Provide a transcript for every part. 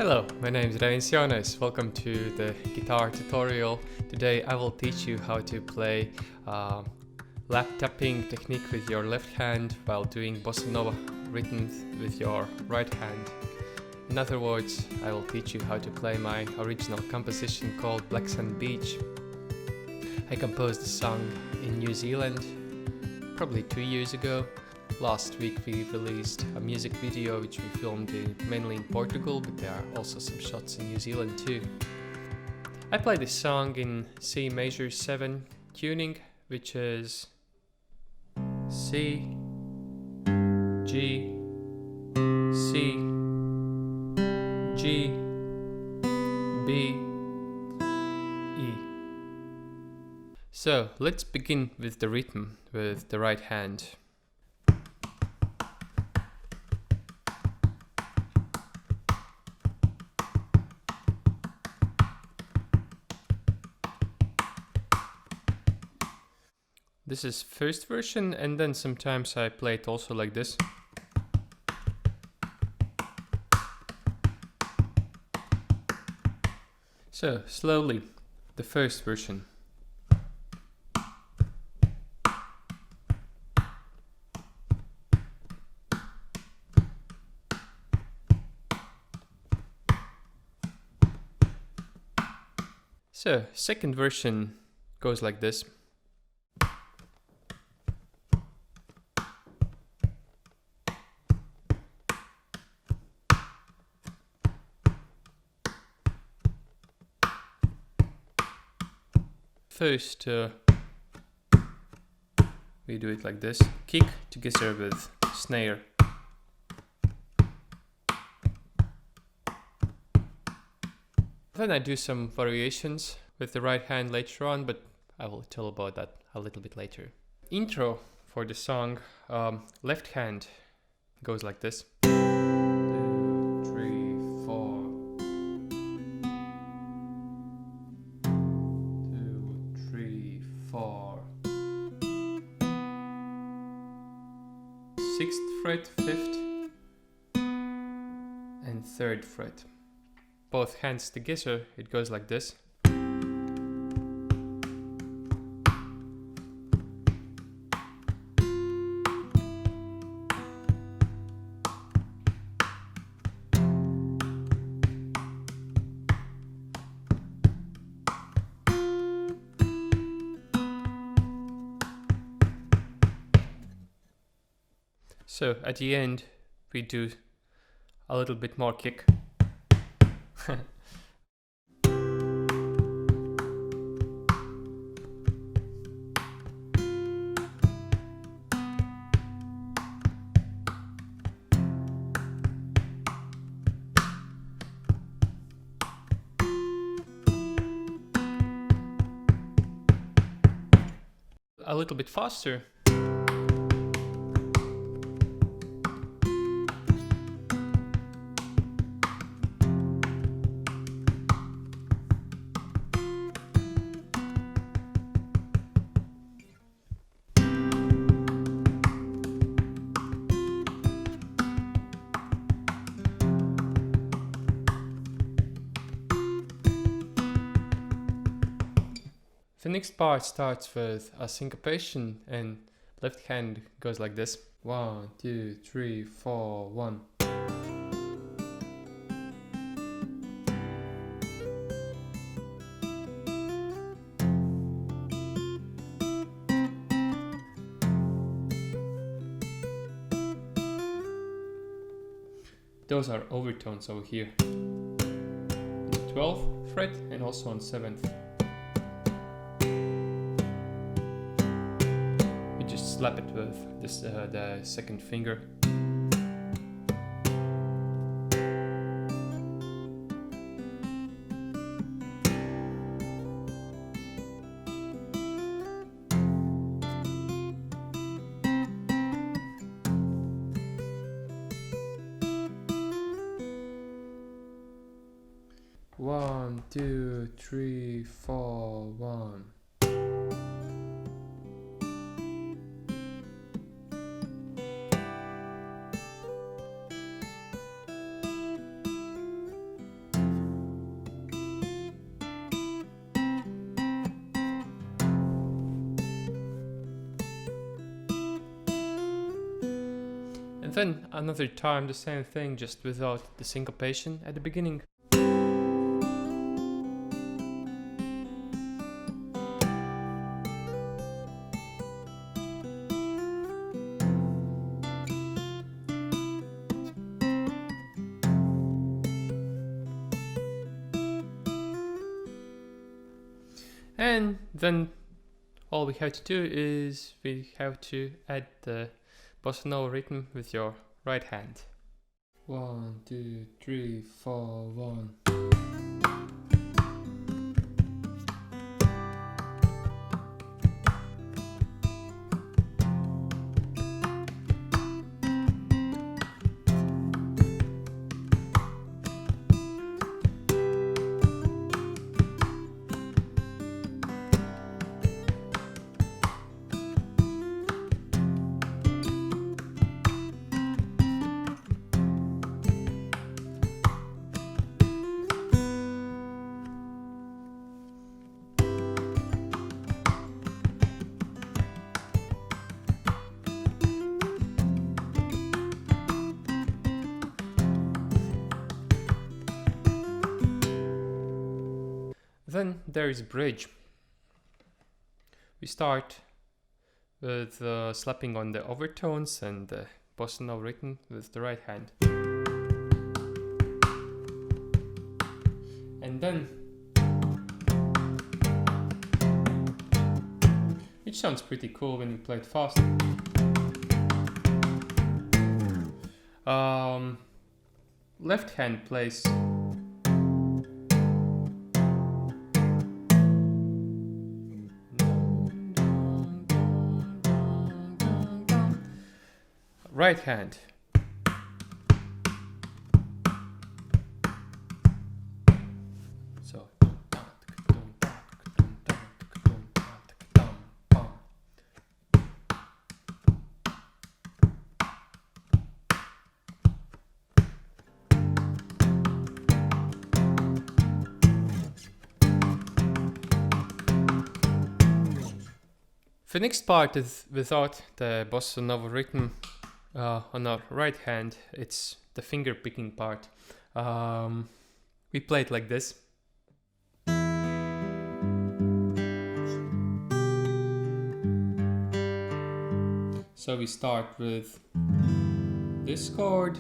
Hello, my name is Reinis Jaunais. Welcome to the guitar tutorial. Today I will teach you how to play lap tapping technique with your left hand while doing bossa nova rhythms with your right hand. In other words, I will teach you how to play my original composition called Black Sand Beach. I composed the song in New Zealand probably 2 years ago. Last week we released a music video which we filmed mainly in Portugal, but there are also some shots in New Zealand too. I play this song in C major 7 tuning, which is C, G, C, G, B, E. So let's begin with the rhythm with the right hand. This is first version, and then sometimes I play it also like this. So, slowly, the first version. So, second version goes like this. First, we do it like this, kick together with snare. Then I do some variations with the right hand later on, but I will tell about that a little bit later. Intro for the song, left hand goes like this. 2, 3, 4. Sixth fret, fifth, and third fret. Both hands together, it goes like this. So at the end, we do a little bit more kick. A little bit faster. The next part starts with a syncopation, and left hand goes like this. 1, 2, 3, 4, 1. Those are overtones over here. On the 12th fret and also on 7th. Slap it with this, the second finger. One, 2, 3, 4, 1. And then another time the same thing, just without the syncopation at the beginning. And then all we have to do is we have to add the bossa nova rhythm with your right hand. 1, 2, 3, 4, 1. Then there is a bridge. We start with slapping on the overtones and the bossa nova rhythm with the right hand. And then, which sounds pretty cool when you play it fast. Left hand plays right hand. So the next part is without the bossa nova rhythm on our right hand. It's the finger picking part. We play it like this. So we start with this chord,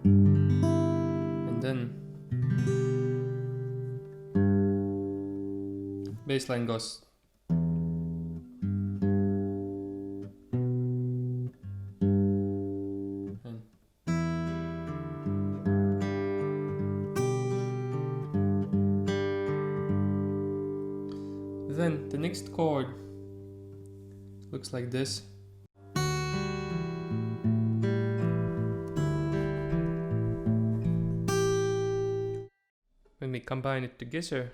and then bass line goes then the next chord looks like this. When we combine it together,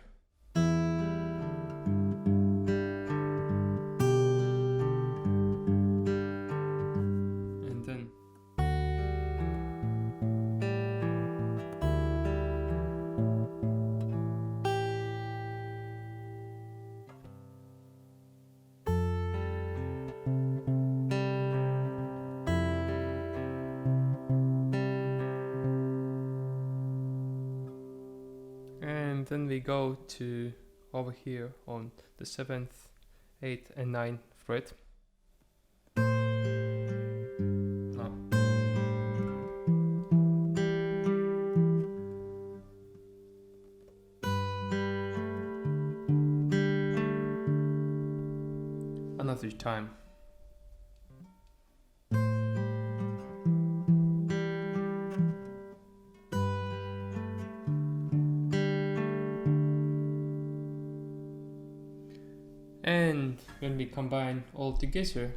and then we go to over here on the 7th, 8th and 9th fret. Another time. And when we combine all together,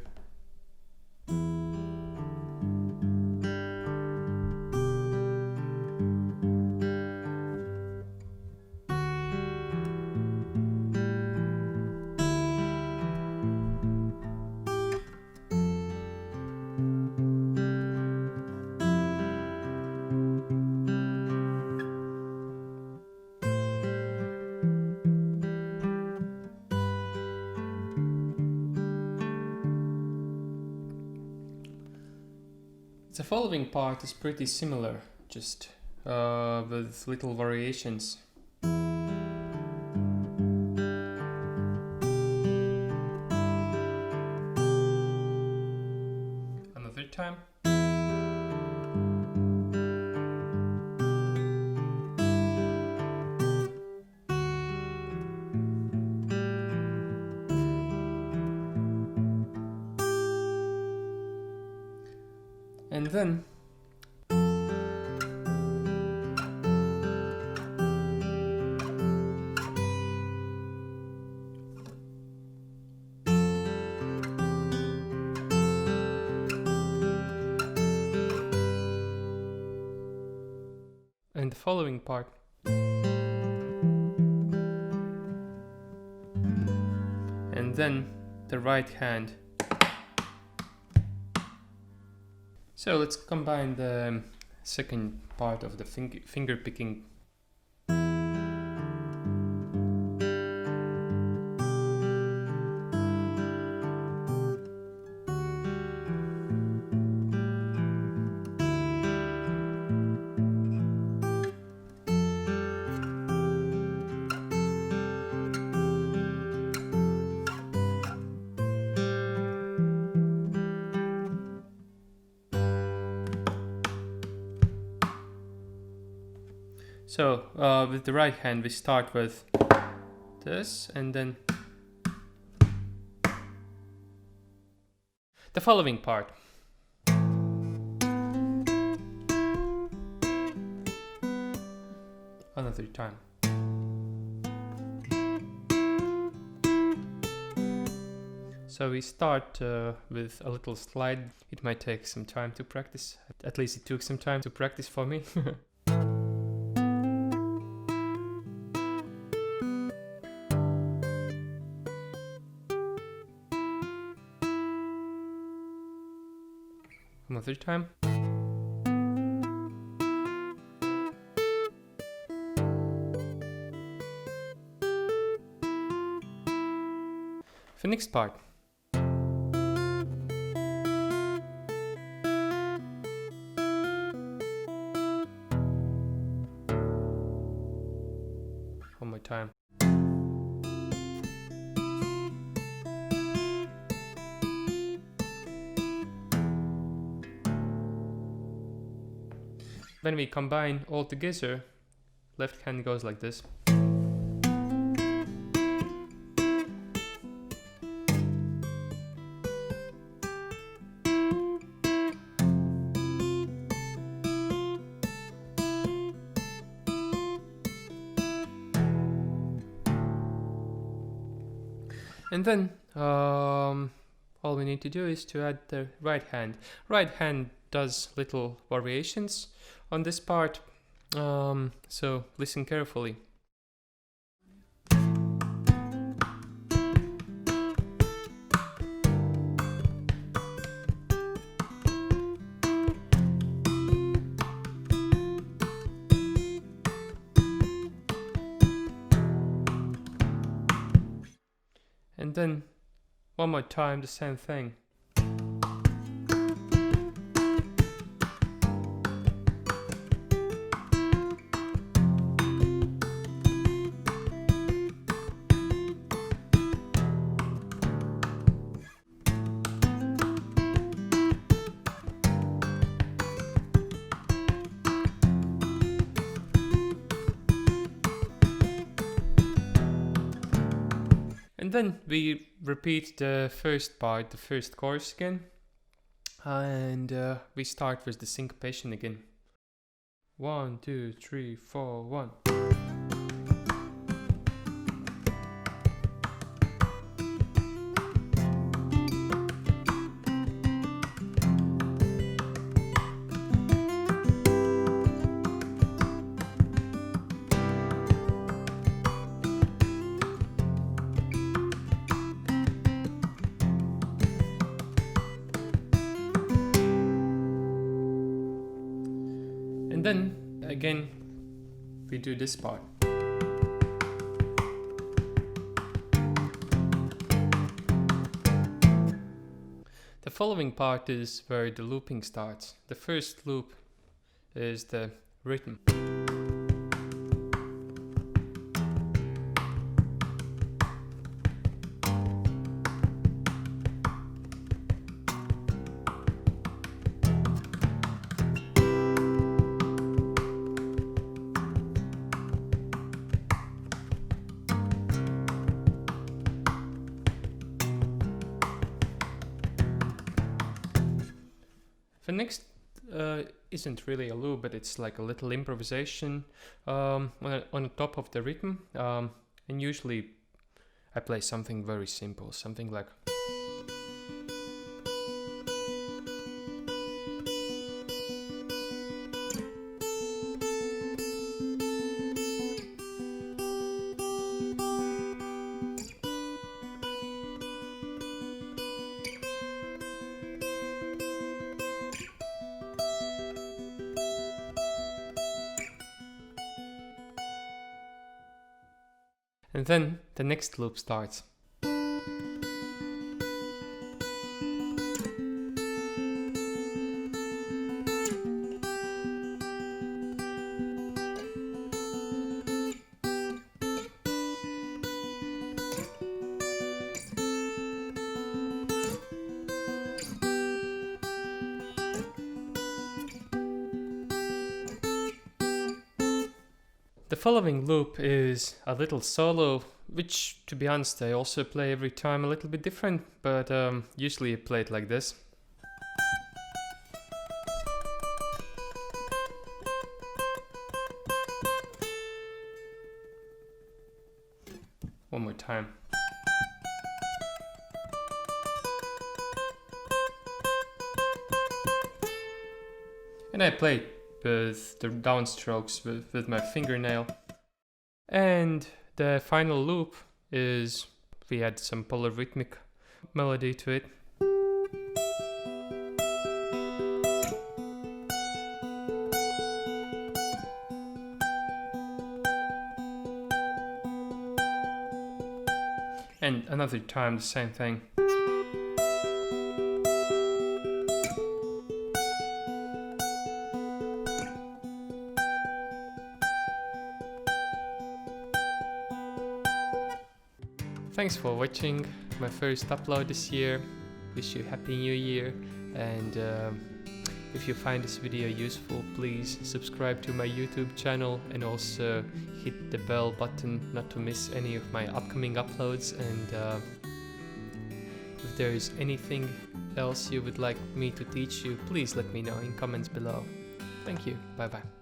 The following part is pretty similar, just with little variations. Another time. And then the following part. And then the right hand. So let's combine the second part of the finger picking. So with the right hand we start with this and then the following part. Another time. So we start with a little slide. It might take some time to practice. At least it took some time to practice for me. Another time. The next part. One more time. When we combine all together, left hand goes like this. And then all we need to do is to add the right hand. Right hand does little variations on this part, so listen carefully. And then one more time the same thing. And then we repeat the first part, the first chorus again, and we start with the syncopation again. 1, 2, 3, 4, 1. And then again we do this part. The following part is where the looping starts. The first loop is the rhythm. The next isn't really a loop, but it's like a little improvisation on the top of the rhythm. And usually I play something very simple, something like... And then the next loop starts. The following loop is a little solo, which, to be honest, I also play every time a little bit different, but usually I play it like this. One more time. And I play with the downstrokes with my fingernail. And the final loop is, we add some polyrhythmic melody to it. And another time the same thing. Thanks for watching my first upload this year. Wish you a happy new year, and if you find this video useful, please subscribe to my YouTube channel and also hit the bell button not to miss any of my upcoming uploads. And if there is anything else you would like me to teach you, please let me know in comments below. Thank you, bye bye.